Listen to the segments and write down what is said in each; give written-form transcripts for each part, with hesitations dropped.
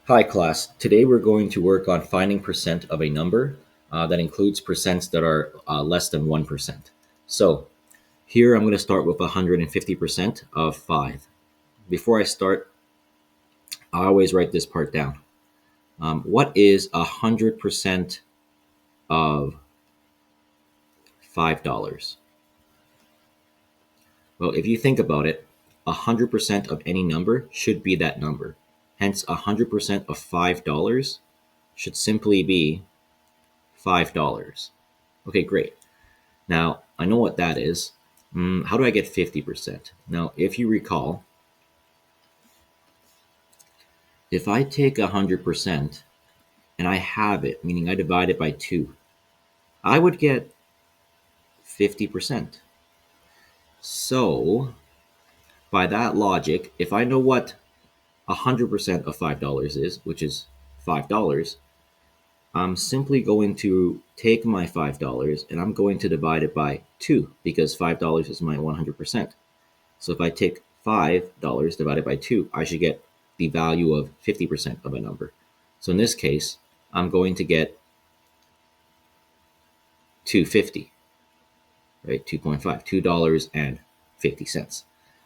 Hi class, today we're going to work on finding percent of a number that includes percents that are less than 1%. So here I'm going to start with 150% of 5. Before I start, I always write this part down. What is 100% of $5? Well, if you think about it, 100% of any number should be that number. Hence, 100% of $5 should simply be $5. Okay, great. Now, I know what that is. How do I get 50%? Now, if you recall, if I take 100% and I have it, meaning I divide it by 2, I would get 50%. So, by that logic, if I know what 100% of $5 is, which is $5, I'm simply going to take my $5 and I'm going to divide it by 2 because $5 is my 100%. So if I take $5 divided by 2, I should get the value of 50% of a number. So in this case, I'm going to get 250, right? 2.5, $2.50.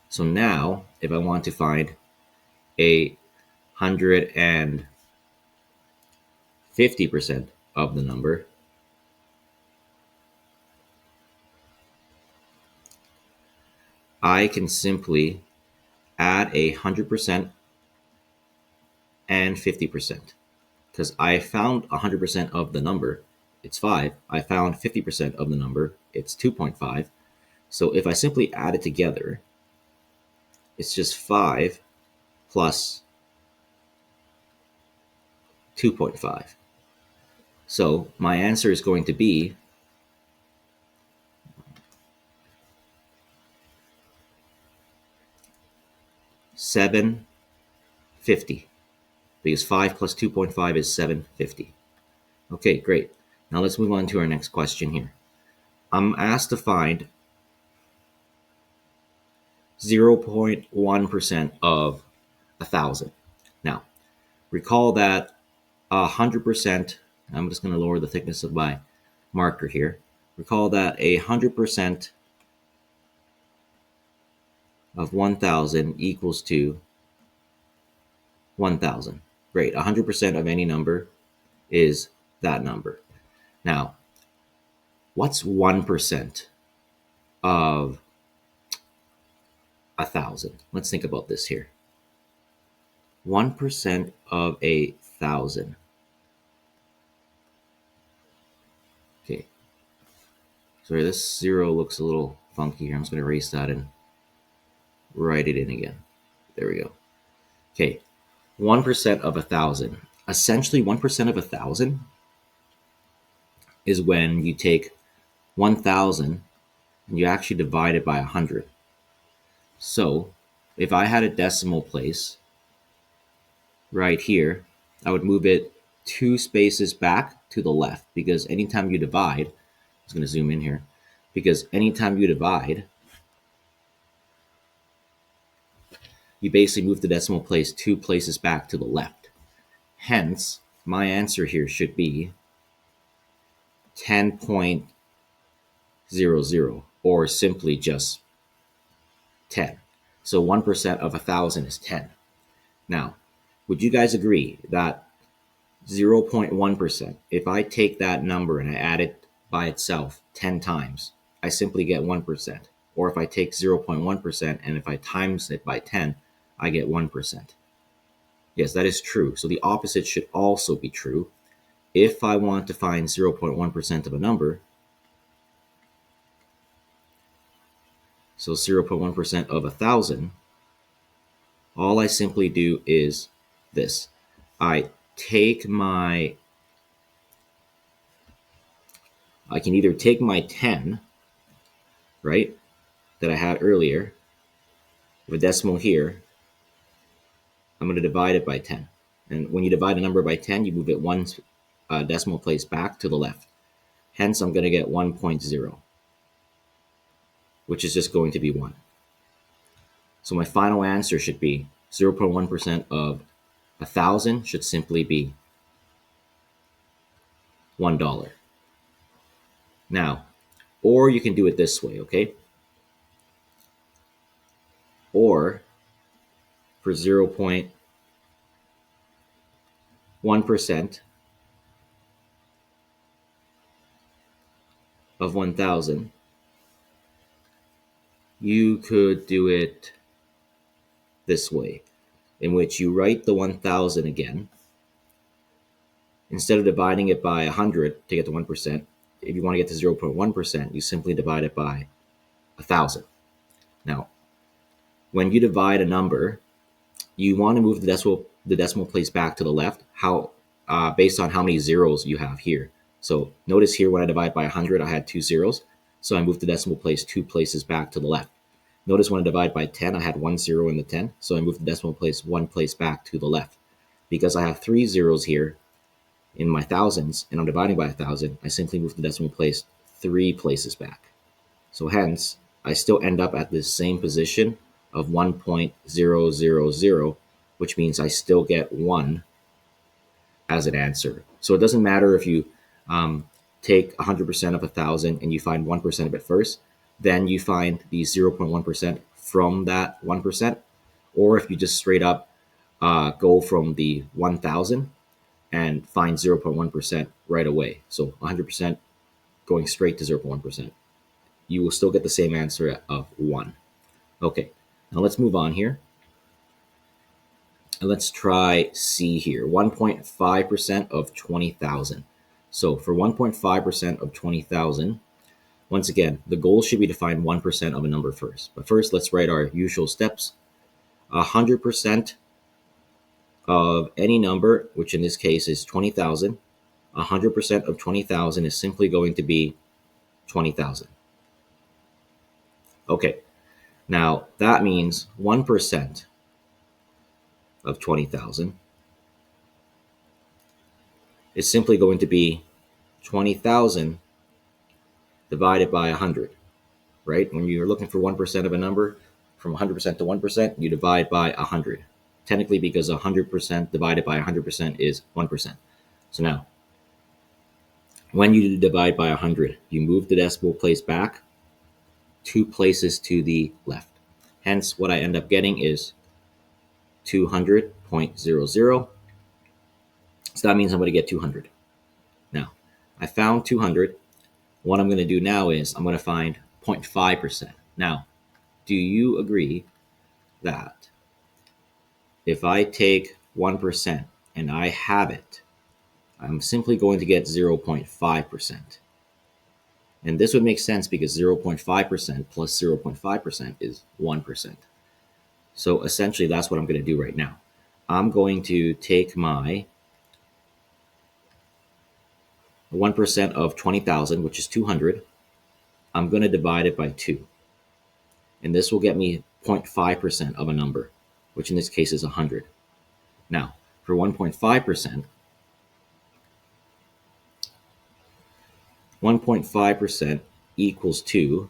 So now, if I want to find a 150% of the number, I can simply add 100% and 50%. Because I found 100% of the number, it's 5. I found 50% of the number, it's 2.5. So if I simply add it together, it's just 5 plus 2.5. So my answer is going to be 750 because 5 plus 2.5 is 750. Okay, great. Now let's move on to our next question here. I'm asked to find 0.1% of 1,000. Now, recall that 100%, I'm just going to lower the thickness of my marker here. Recall that 100% of 1,000 equals to 1,000. Great, 100% of any number is that number. Now, what's 1% of 1,000? Let's think about this here. 1% of 1,000. Okay. Sorry, this 0 looks a little funky here. I'm just going to erase that and write it in again. There we go. Okay. 1% of 1,000. Essentially, 1% of 1,000 is when you take 1,000 and you actually divide it by 100. So if I had a decimal place right here, I would move it 2 spaces back to the left because anytime you divide, I'm just going to zoom in here, because anytime you divide, you basically move the decimal place 2 places back to the left. Hence, my answer here should be 10.00 or simply just 10. So 1% of 1,000 is 10. Now, would you guys agree that 0.1%, if I take that number and I add it by itself 10 times, I simply get 1%. Or if I take 0.1% and if I times it by 10, I get 1%. Yes, that is true. So the opposite should also be true. If I want to find 0.1% of a number, so 0.1% of 1,000, all I simply do is this. I can either take my 10, right, that I had earlier, with a decimal here, I'm going to divide it by 10. And when you divide a number by 10, you move it 1 decimal place back to the left. Hence, I'm going to get 1.0, which is just going to be 1. So my final answer should be 0.1% of 1,000 should simply be $1. Now, or you can do it this way, okay? Or for 0.1% of 1,000, you could do it this way, in which you write the 1,000 again. Instead of dividing it by 100 to get to 1%, if you want to get to 0.1%, you simply divide it by 1,000. Now, when you divide a number, you want to move the decimal place back to the left, based on how many zeros you have here. So notice here when I divide by 100, I had 2 zeros. So I moved the decimal place 2 places back to the left. Notice when I divide by 10, I had 1 0 in the 10. So I moved the decimal place 1 place back to the left. Because I have 3 zeros here in my thousands, and I'm dividing by 1,000, I simply move the decimal place 3 places back. So hence, I still end up at this same position of 1.000, which means I still get 1 as an answer. So it doesn't matter if you take 100% of 1,000 and you find 1% of it first, then you find the 0.1% from that 1%, or if you just straight up go from the 1,000 and find 0.1% right away. So 100% going straight to 0.1%. You will still get the same answer of 1. Okay, now let's move on here. And let's try C here, 1.5% of 20,000. So for 1.5% of 20,000, once again, the goal should be to find 1% of a number first. But first, let's write our usual steps. 100% of any number, which in this case is 20,000, 100% of 20,000 is simply going to be 20,000. Okay, now that means 1% of 20,000 is simply going to be 20,000 divided by 100, right? When you're looking for 1% of a number, from 100% to 1%, you divide by 100. Technically, because 100% divided by 100% is 1%. So now, when you divide by 100, you move the decimal place back 2 places to the left. Hence, what I end up getting is 200.00. So that means I'm going to get 200. Now, I found 200. What I'm going to do now is I'm going to find 0.5%. Now, do you agree that if I take 1% and I have it, I'm simply going to get 0.5%? And this would make sense because 0.5% plus 0.5% is 1%. So essentially, that's what I'm going to do right now. I'm going to take my 1% of 20,000, which is 200. I'm going to divide it by 2. And this will get me 0.5% of a number, which in this case is 100. Now, for 1.5%, 1.5% equals to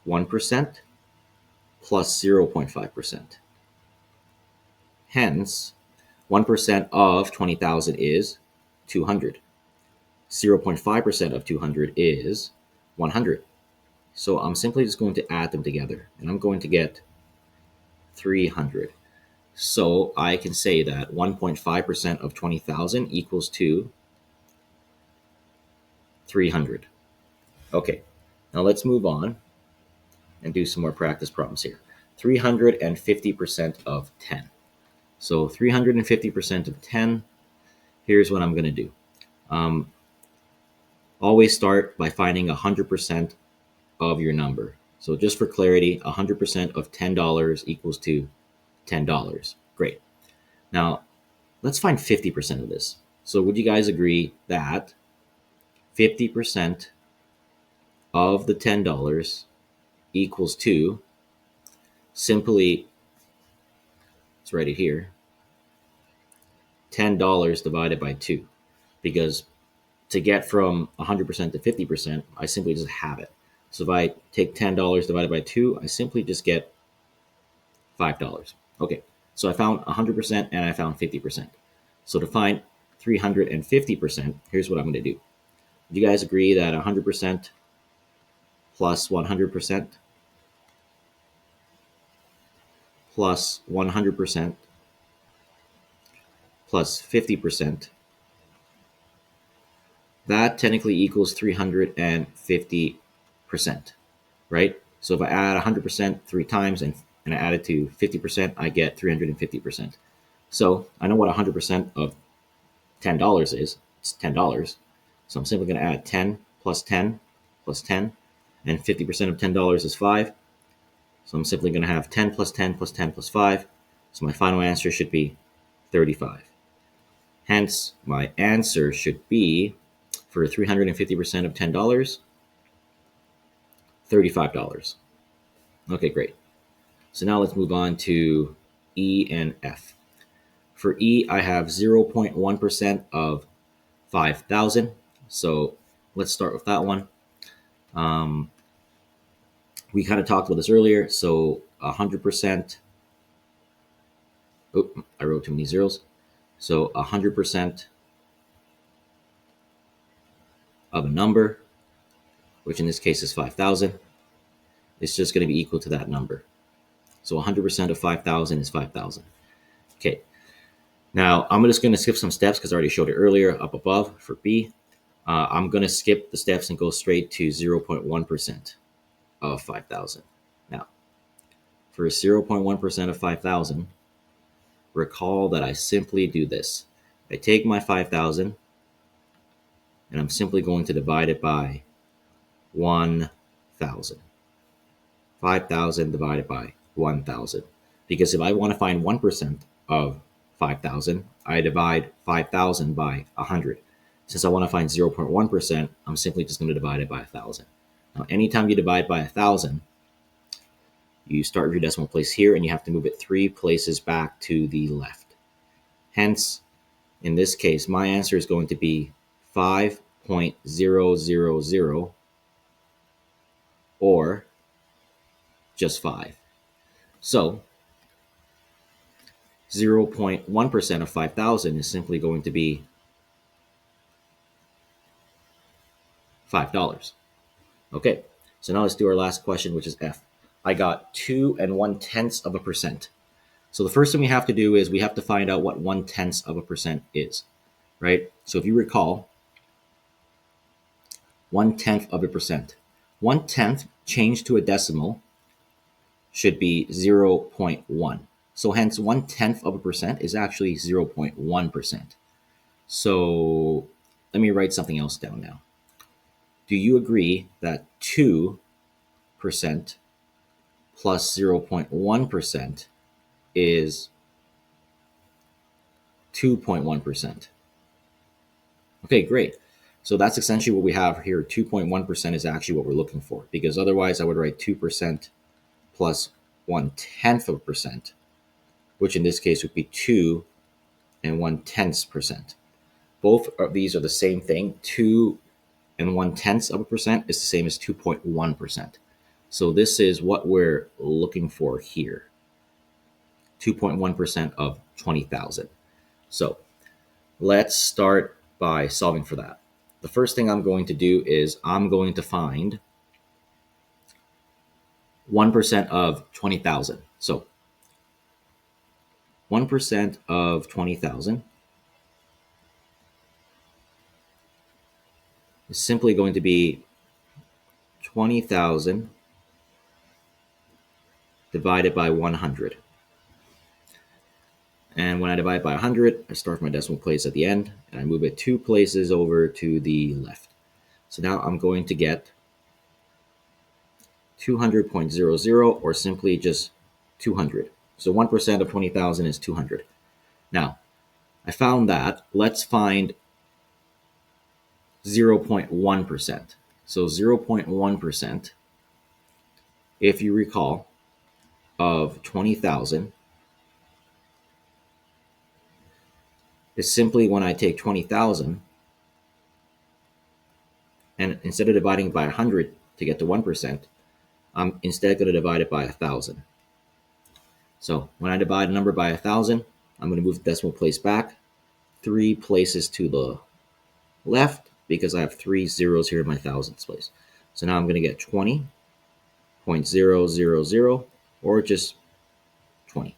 1% plus 0.5%. Hence, 1% of 20,000 is 200. 0.5% of 200 is 100. So I'm simply just going to add them together, and I'm going to get 300. So I can say that 1.5% of 20,000 equals to 300. Okay, now let's move on and do some more practice problems here. 350% of 10. So 350% of 10, here's what I'm going to do. Always start by finding 100% of your number. So just for clarity, 100% of $10 equals to $10. Great. Now, let's find 50% of this. So would you guys agree that 50% of the $10 equals to, simply, let's write it here, $10 divided by 2? Because to get from 100% to 50%, I simply just have it. So if I take $10 divided by 2, I simply just get $5. Okay, So I found 100% and I found 50%. So to find 350%, here's what I'm going to do. Do you guys agree that 100% plus 100% plus 100% plus 50%, that technically equals 350%, right? So if I add 100% 3 times and I add it to 50%, I get 350%. So I know what 100% of $10 is. It's $10. So I'm simply going to add 10 plus 10 plus 10, and 50% of $10 is 5. So I'm simply going to have 10 plus 10 plus 10 plus 5. So my final answer should be 35. Hence, my answer should be, for 350% of $10, $35. Okay, great. So now let's move on to E and F. For E, I have 0.1% of 5,000. So let's start with that one. We kind of talked about this earlier. So 100%. Oh, I wrote too many zeros. So 100% of a number, which in this case is 5,000, is just going to be equal to that number. So 100% of 5,000 is 5,000. Okay. Now I'm just going to skip some steps because I already showed it earlier up above for B. I'm going to skip the steps and go straight to 0.1% of 5,000. Now, for 0.1% of 5,000, recall that I simply do this. I take my 5,000 and I'm simply going to divide it by 1,000. 5,000 divided by 1,000. Because if I want to find 1% of 5,000, I divide 5,000 by 100. Since I want to find 0.1%, I'm simply just going to divide it by 1,000. Now, anytime you divide by 1,000, you start your decimal place here and you have to move it 3 places back to the left. Hence, in this case, my answer is going to be 5.000 or just 5. So 0.1% of 5,000 is simply going to be $5. Okay, so now let's do our last question, which is F. I got 2.1/10%. So the first thing we have to do is we have to find out what 1/10% is, right? So if you recall, 1/10%. 1/10 changed to a decimal should be 0.1. So hence 1/10% is actually 0.1%. So let me write something else down now. Do you agree that 2% plus 0.1% is 2.1%? Okay, great. So that's essentially what we have here. 2.1% is actually what we're looking for, because otherwise I would write 2% plus 1/10%, which in this case would be 2.1/10%. Both of these are the same thing. 2.1/10% is the same as 2.1%. So this is what we're looking for here. 2.1% of 20,000. So let's start by solving for that. The first thing I'm going to do is I'm going to find 1% of 20,000. So 1% of 20,000 is simply going to be 20,000 divided by 100. And when I divide by 100, I start my decimal place at the end, and I move it 2 places over to the left. So now I'm going to get 200.00, or simply just 200. So 1% of 20,000 is 200. Now, I found that. Let's find 0.1%. So 0.1%, if you recall, of 20,000 is simply when I take 20,000 and instead of dividing by 100 to get to 1%, I'm instead going to divide it by 1,000. So when I divide a number by 1,000, I'm going to move the decimal place back 3 places to the left because I have 3 zeros here in my thousandths place. So now I'm going to get 20.000 or just 20.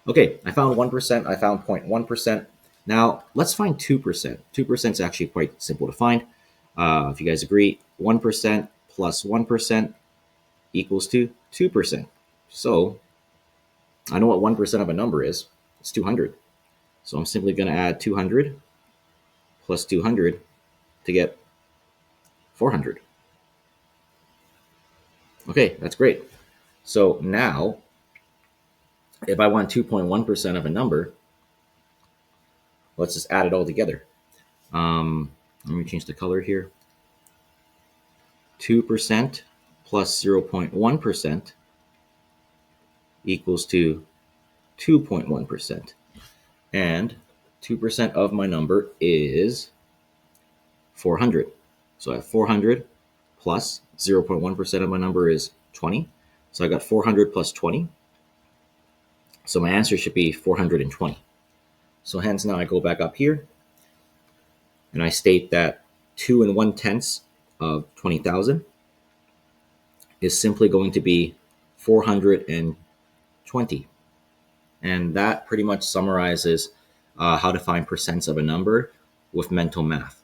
Okay, I found 1%, I found 0.1%. Now let's find 2%. 2% is actually quite simple to find. If you guys agree, 1% plus 1% equals to 2%. So I know what 1% of a number is. It's 200. So I'm simply going to add 200 plus 200 to get 400. Okay, that's great. So now, if I want 2.1% of a number, let's just add it all together. Let me change the color here. 2% plus 0.1% equals to 2.1%. And 2% of my number is 400. So I have 400 plus 0.1% of my number is 20. So I got 400 plus 20. So my answer should be 420. So hence now I go back up here and I state that 2 and 1/10 of 20,000 is simply going to be 420. And that pretty much summarizes how to find percents of a number with mental math.